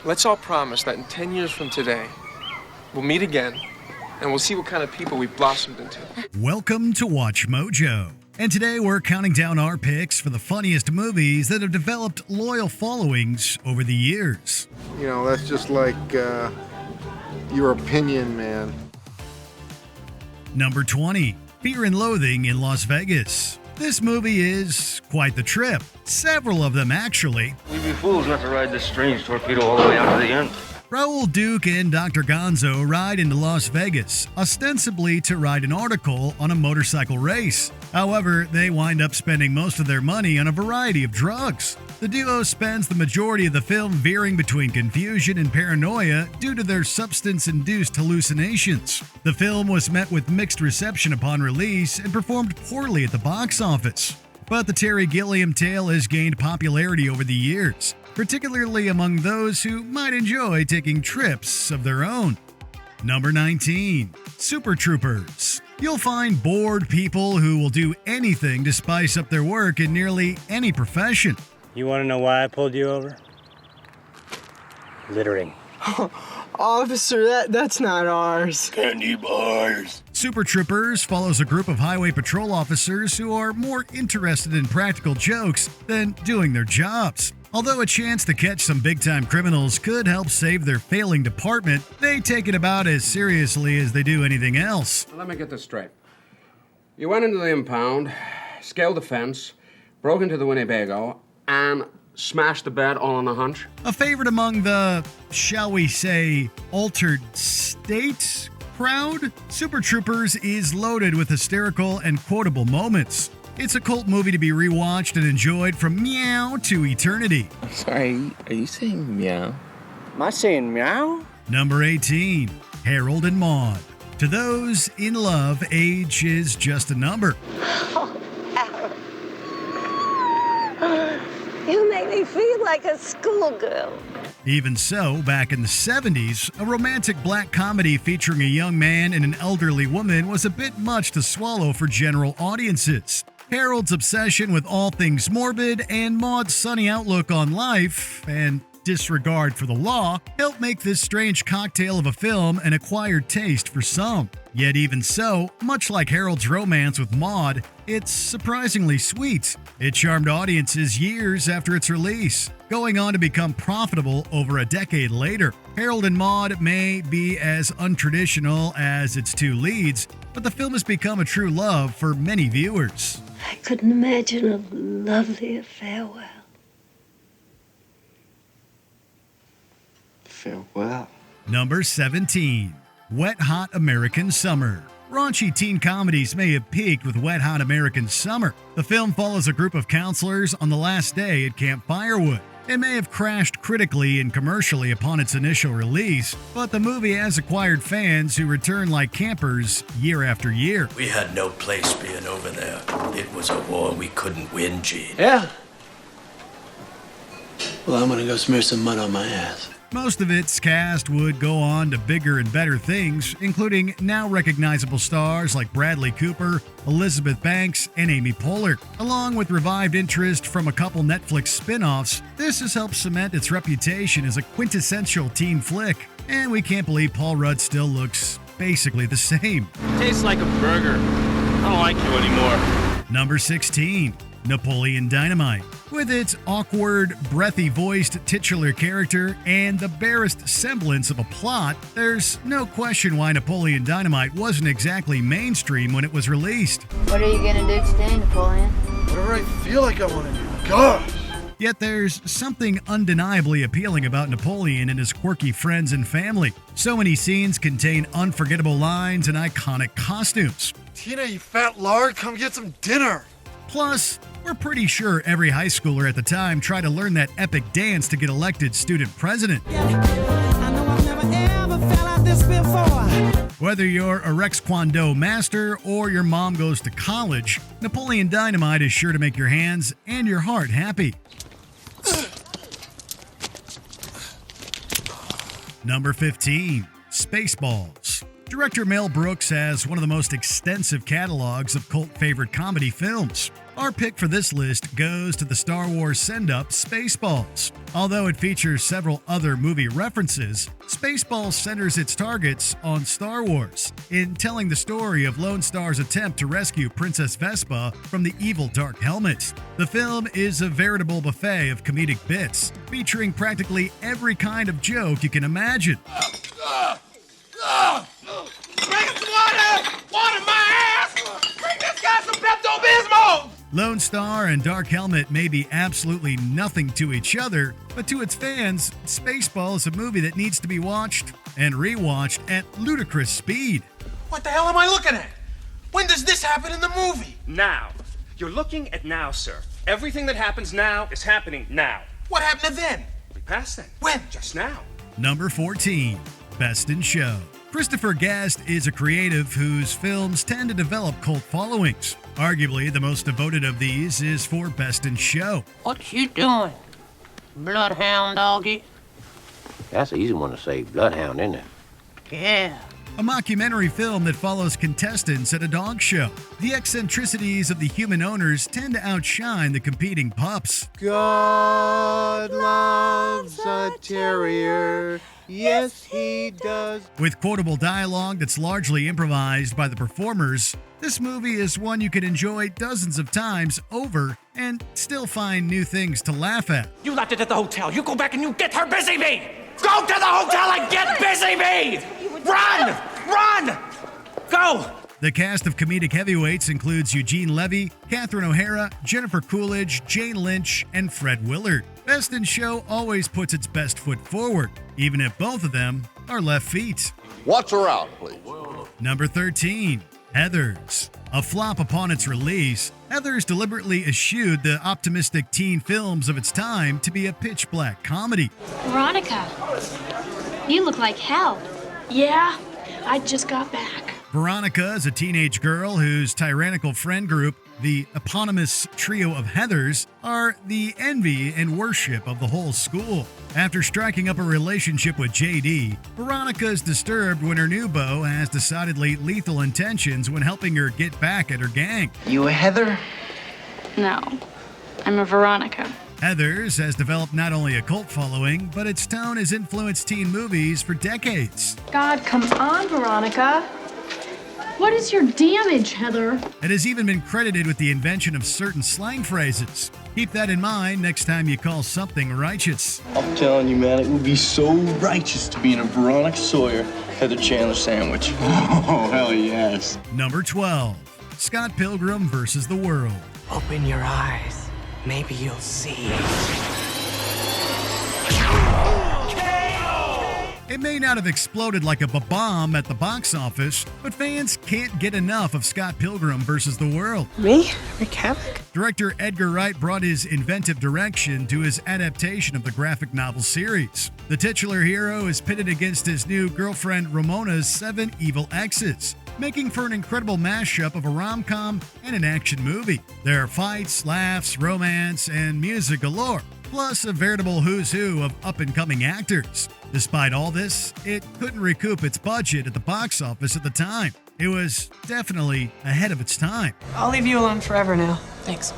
Let's all promise that in 10 years from today, we'll meet again, and we'll see what kind of people we've blossomed into. Welcome to Watch Mojo. And today we're counting down our picks for the funniest movies that have developed loyal followings over the years. You know, that's just like your opinion, man. Number 20, Fear and Loathing in Las Vegas. This movie is quite the trip. Several of them, actually. We'd be fools not to ride this strange torpedo all the way out to the end. Raoul Duke and Dr. Gonzo ride into Las Vegas, ostensibly to write an article on a motorcycle race. However, they wind up spending most of their money on a variety of drugs. The duo spends the majority of the film veering between confusion and paranoia due to their substance-induced hallucinations. The film was met with mixed reception upon release and performed poorly at the box office. But the Terry Gilliam tale has gained popularity over the years, particularly among those who might enjoy taking trips of their own. Number 19, Super Troopers. You'll find bored people who will do anything to spice up their work in nearly any profession. You want to know why I pulled you over? Littering. Officer, that's not ours. Candy bars. Super Troopers follows a group of highway patrol officers who are more interested in practical jokes than doing their jobs. Although a chance to catch some big-time criminals could help save their failing department, they take it about as seriously as they do anything else. Let me get this straight. You went into the impound, scaled the fence, broke into the Winnebago, and smashed the bed all on a hunch? A favorite among the, shall we say, altered state crowd, Super Troopers is loaded with hysterical and quotable moments. It's a cult movie to be rewatched and enjoyed from meow to eternity. I'm sorry, are you saying meow? Am I saying meow? Number 18, Harold and Maude. To those in love, age is just a number. You make me feel like a schoolgirl. Even so, back in the 70s, a romantic black comedy featuring a young man and an elderly woman was a bit much to swallow for general audiences. Harold's obsession with all things morbid and Maude's sunny outlook on life and disregard for the law helped make this strange cocktail of a film an acquired taste for some. Yet even so, much like Harold's romance with Maude, it's surprisingly sweet. It charmed audiences years after its release, going on to become profitable over a decade later. Harold and Maude may be as untraditional as its two leads, but the film has become a true love for many viewers. I couldn't imagine a lovelier farewell. Farewell. Number 17, Wet Hot American Summer. Raunchy teen comedies may have peaked with Wet Hot American Summer. The film follows a group of counselors on the last day at Camp Firewood. It may have crashed critically and commercially upon its initial release, but the movie has acquired fans who return like campers year after year. We had no place being over there. It was a war we couldn't win, Gene. Yeah. Well, I'm gonna go smear some mud on my ass. Most of its cast would go on to bigger and better things, including now recognizable stars like Bradley Cooper, Elizabeth Banks, and Amy Poehler. Along with revived interest from a couple Netflix spin-offs, this has helped cement its reputation as a quintessential teen flick. And we can't believe Paul Rudd still looks basically the same. Tastes like a burger. I don't like you anymore. Number 16, Napoleon Dynamite. With its awkward, breathy-voiced titular character and the barest semblance of a plot, there's no question why Napoleon Dynamite wasn't exactly mainstream when it was released. What are you gonna do today, Napoleon? Whatever I feel like I want to do. Gosh! Yet there's something undeniably appealing about Napoleon and his quirky friends and family. So many scenes contain unforgettable lines and iconic costumes. Tina, you fat lard, come get some dinner! Plus, we're pretty sure every high schooler at the time tried to learn that epic dance to get elected student president. Whether you're a Rex Kwon Do master or your mom goes to college, Napoleon Dynamite is sure to make your hands and your heart happy. Number 15, Spaceballs. Director Mel Brooks has one of the most extensive catalogs of cult favorite comedy films. Our pick for this list goes to the Star Wars send-up Spaceballs. Although it features several other movie references, Spaceballs centers its targets on Star Wars in telling the story of Lone Star's attempt to rescue Princess Vespa from the evil Dark Helmet. The film is a veritable buffet of comedic bits, featuring practically every kind of joke you can imagine. Bring us water! Water my ass! Bring this guy some Pepto-Bismol! Lone Star and Dark Helmet may be absolutely nothing to each other, but to its fans, Spaceball is a movie that needs to be watched and rewatched at ludicrous speed. What the hell am I looking at? When does this happen in the movie? Now. You're looking at now, sir. Everything that happens now is happening now. What happened to then? We passed then. When? Just now. Number 14, Beston Show. Christopher Guest is a creative whose films tend to develop cult followings. Arguably, the most devoted of these is for Beston Show. What you doing, bloodhound doggy? That's an easy one to say, bloodhound, isn't it? Yeah. A mockumentary film that follows contestants at a dog show. The eccentricities of the human owners tend to outshine the competing pups. God loves a terrier. Yes, he does. With quotable dialogue that's largely improvised by the performers, this movie is one you can enjoy dozens of times over and still find new things to laugh at. You left it at the hotel. You go back and you get her busy bee. Go to the hotel and get busy bee. Run! Run! Go! The cast of comedic heavyweights includes Eugene Levy, Catherine O'Hara, Jennifer Coolidge, Jane Lynch, and Fred Willard. Beston Show always puts its best foot forward, even if both of them are left feet. Watch her out, please. Number 13, Heathers. A flop upon its release, Heathers deliberately eschewed the optimistic teen films of its time to be a pitch-black comedy. Veronica, you look like hell. Yeah, I just got back. Veronica is a teenage girl whose tyrannical friend group, the eponymous trio of Heathers, are the envy and worship of the whole school. After striking up a relationship with JD, Veronica is disturbed when her new beau has decidedly lethal intentions when helping her get back at her gang. You a Heather? No, I'm a Veronica. Heathers has developed not only a cult following, but its tone has influenced teen movies for decades. God, come on, Veronica. What is your damage, Heather? It has even been credited with the invention of certain slang phrases. Keep that in mind next time you call something righteous. I'm telling you, man, it would be so righteous to be in a Veronica Sawyer Heather Chandler sandwich. Oh, hell yes. Number 12, Scott Pilgrim vs. the World. Open your eyes. Maybe you'll see. It may not have exploded like a bomb at the box office, but fans can't get enough of Scott Pilgrim vs. the World. Me? Rick Havoc? Director Edgar Wright brought his inventive direction to his adaptation of the graphic novel series. The titular hero is pitted against his new girlfriend Ramona's 7 evil exes, making for an incredible mashup of a rom-com and an action movie. There are fights, laughs, romance, and music galore, plus a veritable who's who of up-and-coming actors. Despite all this, it couldn't recoup its budget at the box office at the time. It was definitely ahead of its time. I'll leave you alone forever now. Thanks.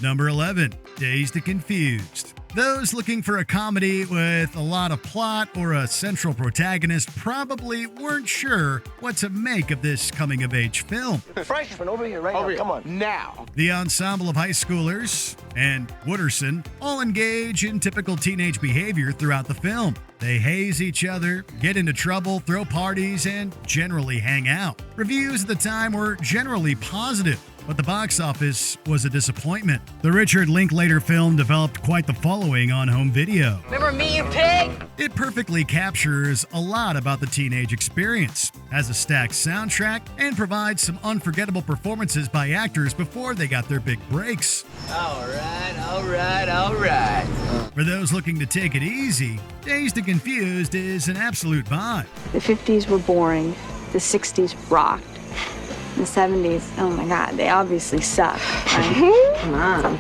Number 11, Dazed and Confused. Those looking for a comedy with a lot of plot or a central protagonist probably weren't sure what to make of this coming-of-age film. Freshman, over here, right now. Come on. Now. The ensemble of high schoolers and Wooderson all engage in typical teenage behavior throughout the film. They haze each other, get into trouble, throw parties, and generally hang out. Reviews at the time were generally positive, but the box office was a disappointment. The Richard Linklater film developed quite the following on home video. Remember me, you pig? It perfectly captures a lot about the teenage experience, has a stacked soundtrack, and provides some unforgettable performances by actors before they got their big breaks. All right. For those looking to take it easy, Dazed and Confused is an absolute vibe. The 50s were boring. The 60s rocked. The 70s, oh my God, they obviously suck. Right? Come on.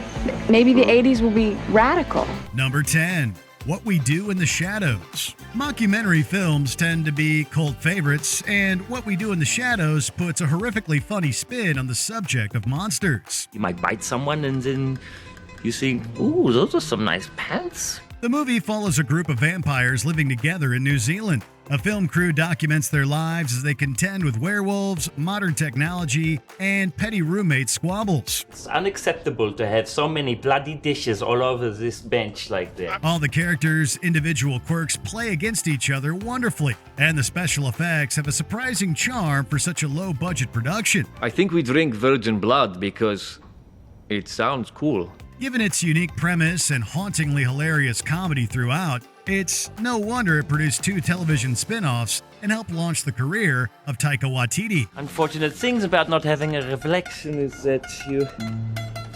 Maybe the 80s will be radical. Number 10, What We Do in the Shadows. Mockumentary films tend to be cult favorites, and What We Do in the Shadows puts a horrifically funny spin on the subject of monsters. You might bite someone and then you think, ooh, those are some nice pants. The movie follows a group of vampires living together in New Zealand. A film crew documents their lives as they contend with werewolves, modern technology, and petty roommate squabbles. It's unacceptable to have so many bloody dishes all over this bench like that. All the characters' individual quirks play against each other wonderfully, and the special effects have a surprising charm for such a low-budget production. I think we drink virgin blood because it sounds cool. Given its unique premise and hauntingly hilarious comedy throughout, it's no wonder it produced 2 television spin-offs and helped launch the career of Taika Waititi. Unfortunate things about not having a reflection is that you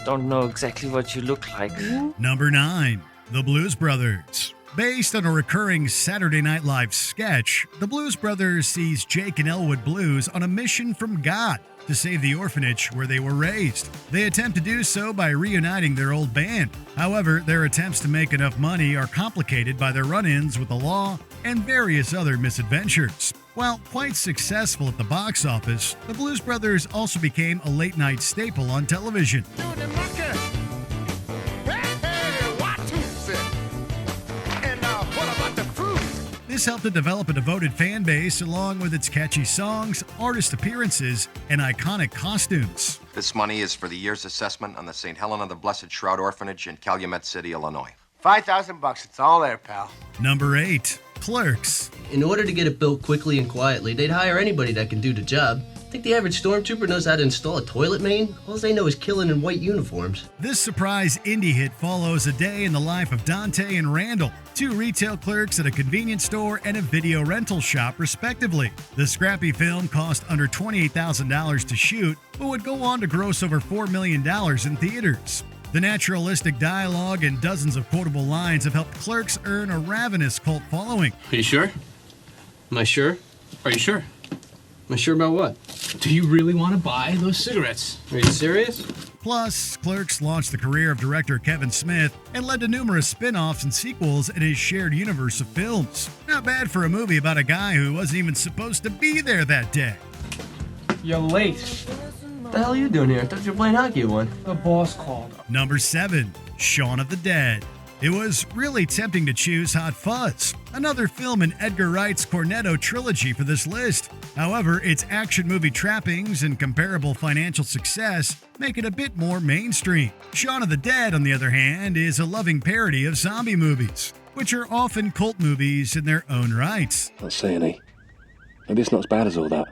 don't know exactly what you look like. Number 9. The Blues Brothers. Based on a recurring Saturday Night Live sketch, the Blues Brothers sees Jake and Elwood Blues on a mission from God to save the orphanage where they were raised. They attempt to do so by reuniting their old band. However, their attempts to make enough money are complicated by their run-ins with the law and various other misadventures. While quite successful at the box office, the Blues Brothers also became a late-night staple on television. This helped to develop a devoted fan base along with its catchy songs, artist appearances, and iconic costumes. This money is for the year's assessment on the St. Helena the Blessed Shroud Orphanage in Calumet City, Illinois. $5,000, it's all there, pal. Number 8. Clerks. In order to get it built quickly and quietly, they'd hire anybody that can do the job. Think the average stormtrooper knows how to install a toilet main? All they know is killing in white uniforms. This surprise indie hit follows a day in the life of Dante and Randall, 2 retail clerks at a convenience store and a video rental shop, respectively. The scrappy film cost under $28,000 to shoot, but would go on to gross over $4 million in theaters. The naturalistic dialogue and dozens of quotable lines have helped Clerks earn a ravenous cult following. Are you sure? Am I sure? Are you sure? Am I sure about what? Do you really want to buy those cigarettes? Are you serious? Plus, Clerks launched the career of director Kevin Smith and led to numerous spin-offs and sequels in his shared universe of films. Not bad for a movie about a guy who wasn't even supposed to be there that day. You're late. What the hell are you doing here? I thought you were playing hockey at 1. The boss called. Number 7. Shaun of the Dead. It was really tempting to choose Hot Fuzz, another film in Edgar Wright's Cornetto trilogy for this list. However, its action movie trappings and comparable financial success make it a bit more mainstream. Shaun of the Dead, on the other hand, is a loving parody of zombie movies, which are often cult movies in their own rights. Not say any. Maybe it's not as bad as all that.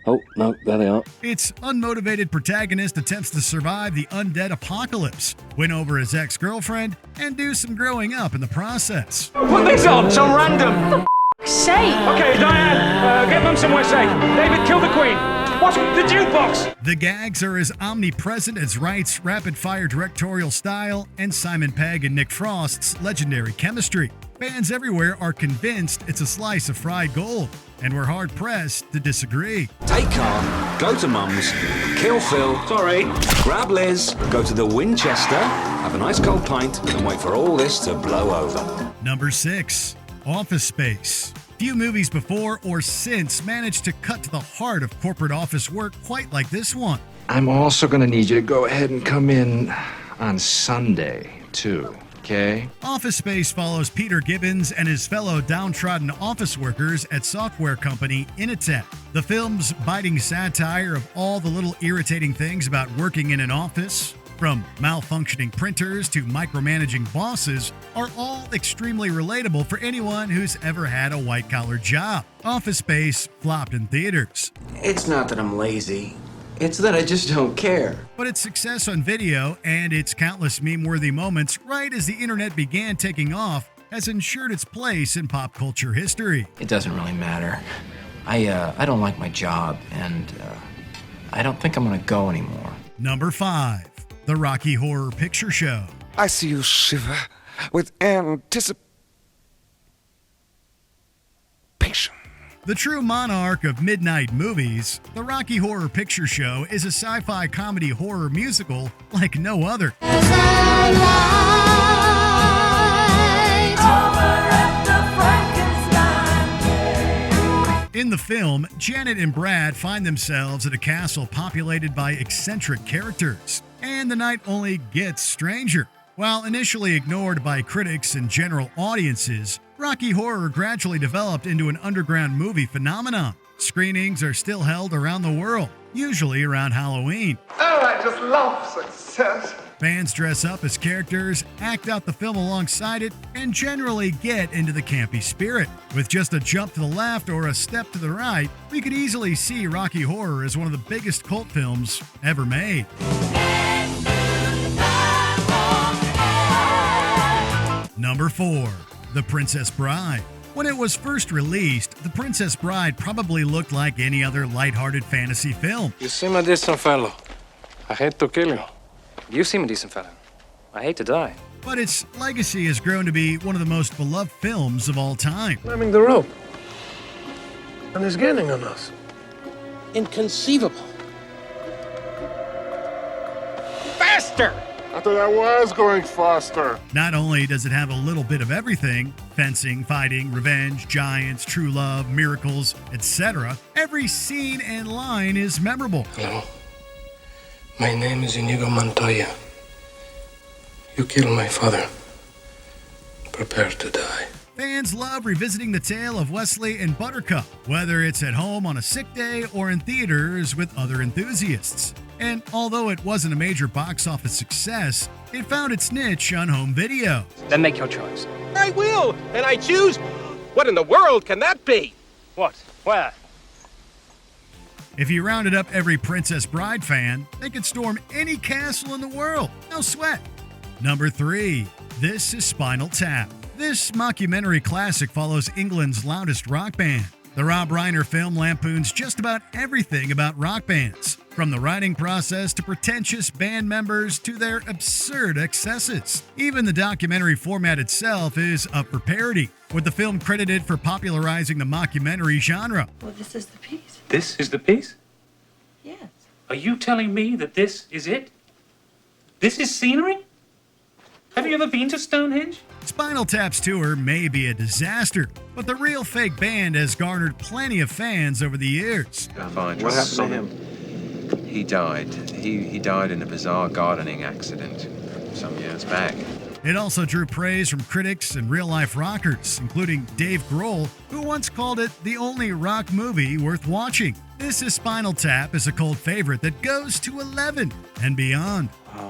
Oh, no, there they are. Its unmotivated protagonist attempts to survive the undead apocalypse, win over his ex-girlfriend, and do some growing up in the process. Put this on, some random. Sake! Okay, Diane, get Mum somewhere safe. David, kill the Queen. What's the jukebox? The gags are as omnipresent as Wright's rapid-fire directorial style and Simon Pegg and Nick Frost's legendary chemistry. Fans everywhere are convinced it's a slice of fried gold, and we're hard-pressed to disagree. Take car, go to Mum's, kill Phil, grab Liz, go to the Winchester, have a nice cold pint, and wait for all this to blow over. Number 6. Office Space. Few movies before or since managed to cut to the heart of corporate office work quite like this one. I'm also going to need you to go ahead and come in on Sunday, too. Okay. Office Space follows Peter Gibbons and his fellow downtrodden office workers at software company Initech. The film's biting satire of all the little irritating things about working in an office, from malfunctioning printers to micromanaging bosses, are all extremely relatable for anyone who's ever had a white-collar job. Office Space flopped in theaters. It's not that I'm lazy. It's that I just don't care. But its success on video and its countless meme-worthy moments right as the internet began taking off has ensured its place in pop culture history. It doesn't really matter. I don't like my job, and I don't think I'm gonna go anymore. Number 5. The Rocky Horror Picture Show. I see you shiver with anticipation. The true monarch of midnight movies, the Rocky Horror Picture Show is a sci-fi comedy horror musical like no other. In the film, Janet and Brad find themselves at a castle populated by eccentric characters, and the night only gets stranger. While initially ignored by critics and general audiences, Rocky Horror gradually developed into an underground movie phenomenon. Screenings are still held around the world, usually around Halloween. Oh, I just love success. Fans dress up as characters, act out the film alongside it, and generally get into the campy spirit. With just a jump to the left or a step to the right, we could easily see Rocky Horror as one of the biggest cult films ever made. Number 4. The Princess Bride. When it was first released, The Princess Bride probably looked like any other lighthearted fantasy film. You seem a decent fellow. I hate to kill you. You seem a decent fellow. I hate to die. But its legacy has grown to be one of the most beloved films of all time. Climbing the rope. And he's gaining on us. Inconceivable. Faster! I thought I was going faster. Not only does it have a little bit of everything, fencing, fighting, revenge, giants, true love, miracles, etc., every scene and line is memorable. Hello. My name is Inigo Montoya. You killed my father. Prepare to die. Fans love revisiting the tale of Wesley and Buttercup, whether it's at home on a sick day or in theaters with other enthusiasts. And although it wasn't a major box office success, it found its niche on home video. Then make your choice. I will, and I choose. What in the world can that be? What? Where? If you rounded up every Princess Bride fan, they could storm any castle in the world. No sweat. Number 3. This is Spinal Tap. This mockumentary classic follows England's loudest rock band. The Rob Reiner film lampoons just about everything about rock bands, from the writing process to pretentious band members to their absurd excesses. Even the documentary format itself is up for parody, with the film credited for popularizing the mockumentary genre. Well, this is the piece. This is the piece? Yes. Are you telling me that this is it? This is scenery? Have you ever been to Stonehenge? Spinal Tap's tour may be a disaster, but the real fake band has garnered plenty of fans over the years. What happened to him? He died. He died in a bizarre gardening accident some years back. It also drew praise from critics and real-life rockers, including Dave Grohl, who once called it the only rock movie worth watching. This is Spinal Tap is a cult favorite that goes to 11 and beyond.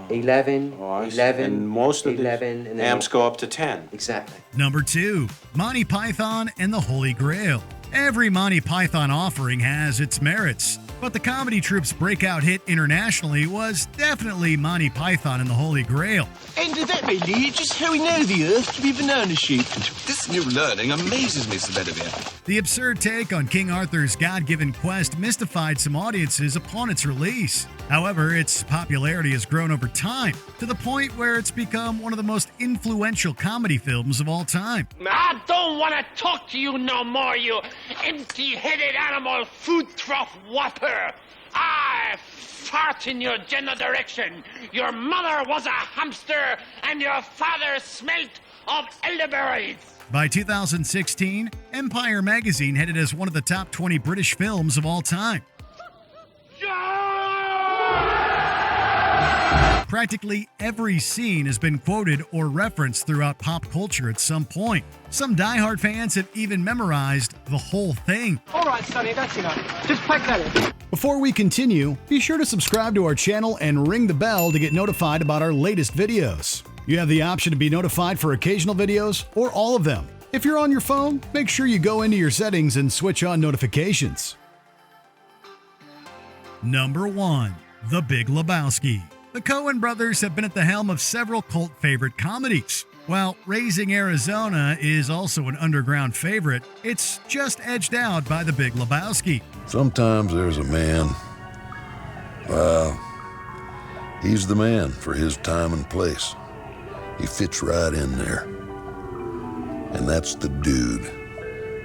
11, 11, and most of 11, the and then amps go up to 10. Exactly. Number 2, Monty Python and the Holy Grail. Every Monty Python offering has its merits, but the comedy troupe's breakout hit internationally was definitely Monty Python and the Holy Grail. And that may lead just how we know the Earth to be banana-shaped. This new learning amazes me, Sir Bedivere. The absurd take on King Arthur's God-given quest mystified some audiences upon its release. However, its popularity has grown over time, to the point where it's become one of the most influential comedy films of all time. I don't want to talk to you no more, you empty-headed animal food trough whopper. I fart in your general direction. Your mother was a hamster, and your father smelt of elderberries. By 2016, Empire magazine had it as one of the top 20 British films of all time. Practically every scene has been quoted or referenced throughout pop culture at some point. Some diehard fans have even memorized the whole thing. All right, Sonny, that's enough. Just pack that in. Before we continue, be sure to subscribe to our channel and ring the bell to get notified about our latest videos. You have the option to be notified for occasional videos or all of them. If you're on your phone, make sure you go into your settings and switch on notifications. Number 1. The Big Lebowski. The Coen brothers have been at the helm of several cult favorite comedies. While Raising Arizona is also an underground favorite, it's just edged out by The Big Lebowski. Sometimes there's a man. Well, he's the man for his time and place. He fits right in there. And that's the dude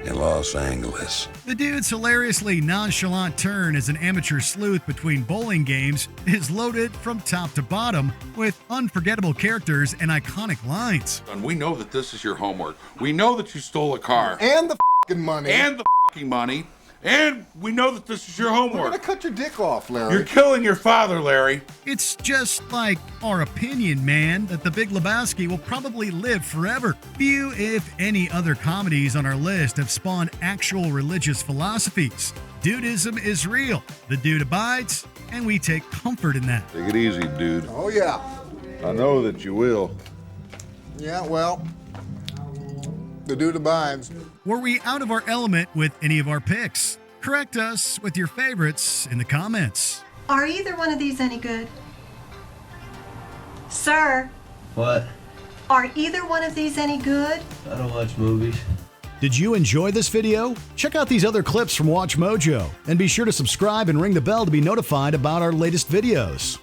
in Los Angeles. The dude's hilariously nonchalant turn as an amateur sleuth between bowling games is loaded from top to bottom with unforgettable characters and iconic lines. And we know that this is your homework. We know that you stole a car. And the f***ing money. And the f***ing money. And we know that this is your homework. We're gonna cut your dick off, Larry. You're killing your father, Larry. It's just like our opinion, man, that the Big Lebowski will probably live forever. Few, if any, other comedies on our list have spawned actual religious philosophies. Dudism is real. The dude abides, and we take comfort in that. Take it easy, dude. Oh, yeah. I know that you will. Yeah, well, the dude abides. Were we out of our element with any of our picks? Correct us with your favorites in the comments. Are either one of these any good? Sir, What? are either one of these any good? I don't watch movies. Did you enjoy this video? Check out these other clips from WatchMojo and be sure to subscribe and ring the bell to be notified about our latest videos.